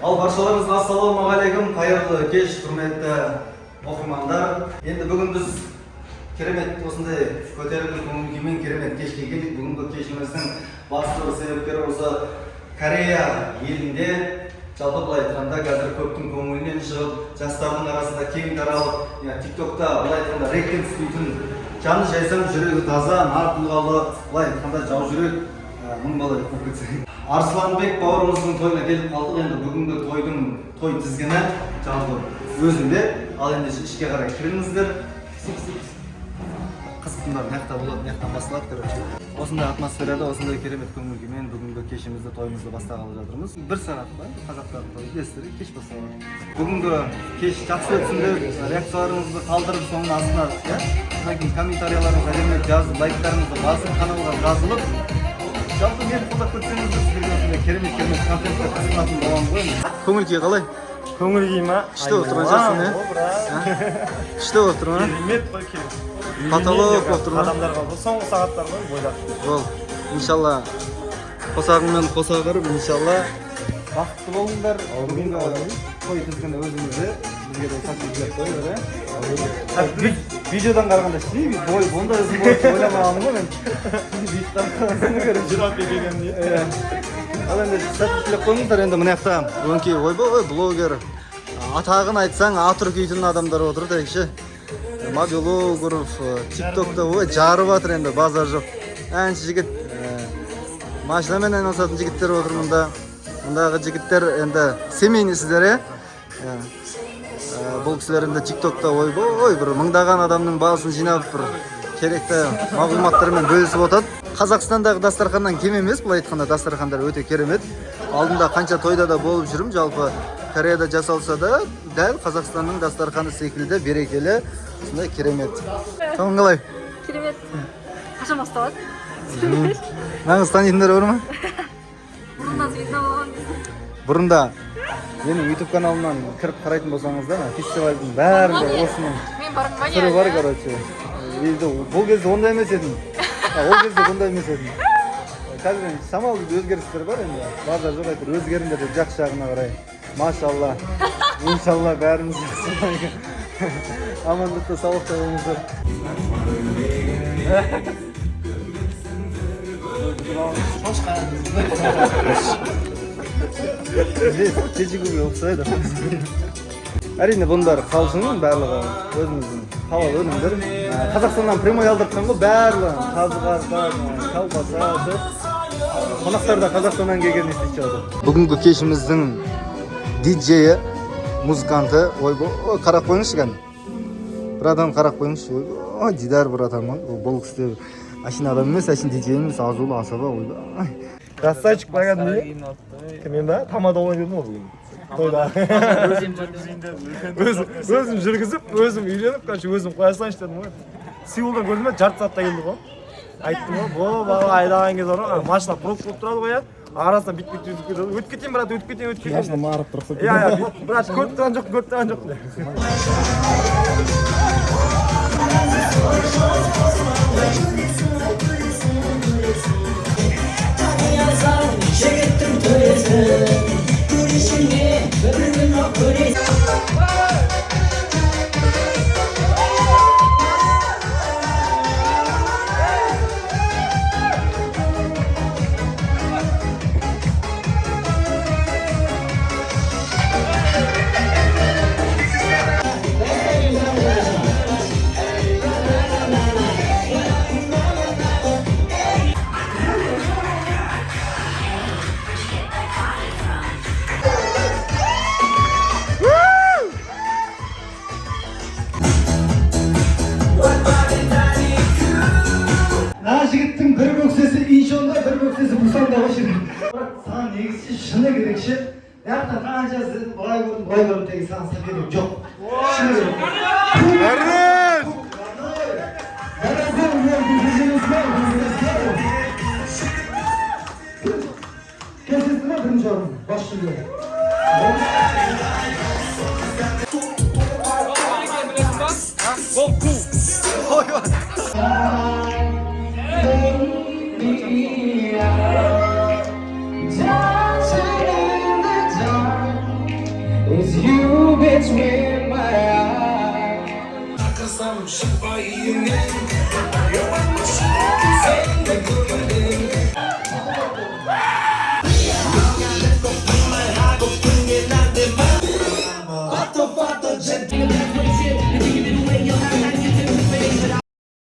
Al barşalarınızga assalamu aleykum, hayırlı kech, hurmatli оқырмандар. Endi bugun biz keremet osындай көтерілген көңіл-күймен керемет кешке келдік. Бүгінгі кешіміздің басты себептері осы Корея елінде, жалпы былай айтқанда қазір көптің көңілінен шығып, жастардың арасында кең таралып, TikTokта былай айтқанда рекорд түспейтін, жаны жайсаң жүрегі таза, нар тұлғалы, былай айтқанда жау жүрек мың бала болып кетсе. Арсланбек бауырымыздың тойына келіп қалдық. Енді бүгінгі тойдың той тізгіні жалпы өзінде. Ал енді ішке қарай кіріңіздер. Қызықтыңдар, маяқта болады, маяқтан басталады, короче. Осындай атмосферада, осындай керемет көңіл-күймен бүгінгі кешімізді, тойымызды бастағалы жатырмыз. Бір сағат па, қазақтардың тойы білесіздер, кеш басталады. Бүгінгі кеш жақсы өтсін деп реакцияларыңызды қалдырып, соның астына, содан кейін комментарияларыңызды әлемет жазып, лайктарыңызды басып, каналға жазылып, жалпы мені қолдап көрсеңіздер, сіздерге осындай керемет контентті қызықтыратын боламын ғой. Көңіл-күй қалай? көңіл-күй ма? Күшті отырған жақсың, иә? Күшті отырған, иә? керемет қой, керемет. Потолок отырған. Адамдарға соңғы сағаттар ғой, бойлап. Бол, иншалла қосағыңмен қосағырып, иншалла бақытты болыңдар. Бүгінгі той тізгіні өзіңізде, бізге де сәттілік қойыңдар, иә? Видеодан қарағанда шей, бой, бұнда өзім болып ойламағаным ғой мен. Бейттан қарасыны көріп Жирап бекеген де. Ал енді сәттілік қойыңыздар, енді мынаяқта өңкей ойбой, блогер. Атағын айтсаң, атыр көйтін адамдар отыр дәйші. Мобилогров, TikTok'та жарып атыр енді, базар жоқ. Әнші жігіт, машинамен айналысатын жігіттер отыр мұнда. Мұндағы жігіттер енді семейнісіздер, е? Бұл кісілер енді TikTok'та ойбой, бір мыңдаған адамның баласын жинап, бір керекті мағлұматтармен бөлісіп отады. Қазақстандағы дастарханнан кем емес, бұл айтқанда дастархандар өте керемет. Алдында қанша тойда да болып жүрім, жалпы Кореяда жасалса да, дәл Қазақстанның дастарханы секілді, берекелі, сондай керемет. Соң қалай? Керемет. Қашан басталады? Нағыз танитындар бар ма? Бұрыннан видно болған кезде. Бұрында менің YouTube каналымнан кіріп қарайтын болсаңыздар, фестивальдің бәрінде осының түрі бар, короче. Бұл кезде ондай емес едім. Ол кезде бұндай емес едім. Қазір шамалы өзгерістер бар енді. Базар жоқ айтыр, өзгеріңдер деп жақсы жағына қарай. Машалла. Иншалла бәріміз жақсы. Амандықта, саулықта болыңыздар. Кешігуге ұқсайды. Әрине бұндар қалшының барлығы өзіміздің халал өнімдер. Қазақстаннан прямой алдыртқан ғой барлығы. Қазы-қаздар, колбаса, жоқ. Қонақтар да Қазақстаннан келген естіп жатыр. Бүгінгі кешіміздің диджейі, музыканты, ойбой, қарап қойыңызшы кән. Бір адам қарап қойыңызшы, ойбой, Дидар бір адам ғой. Бұл кісі әшін адам емес, әшін диджей емес, азулы асаба, ойбой. Красавчик барған не? Кіммен ба? Тамада ойнадым ғой бүгін. Тойда. Өзім жүргізіп, өзім үйленіп, өзім қоя салайыншы дедім ғой. Сеулдан көрдім, жарты саатта келді ғой. Айттым ғой, бала айдаған кез бар, машина пробка болып тұрады ғой, арасынан бит-бит өтіп кетеді. Өтіп кетейін, брат, өтіп кетейін. Машина мағырып тұрқсы. Брат, көріп тұрған жоқ. Жігіттің бір бөксесі иншонда, бір бөксесі Бусанда ғой. Саған негізі шыны керекші. Яқтан қанша былай көрдім тегі саған сәбелім жоқ. Шыны керек. Кесесті ма бірінші орын? Бас жүлде. Is you between my eyes. Akasam şifayı yine. Sen de gülmedin.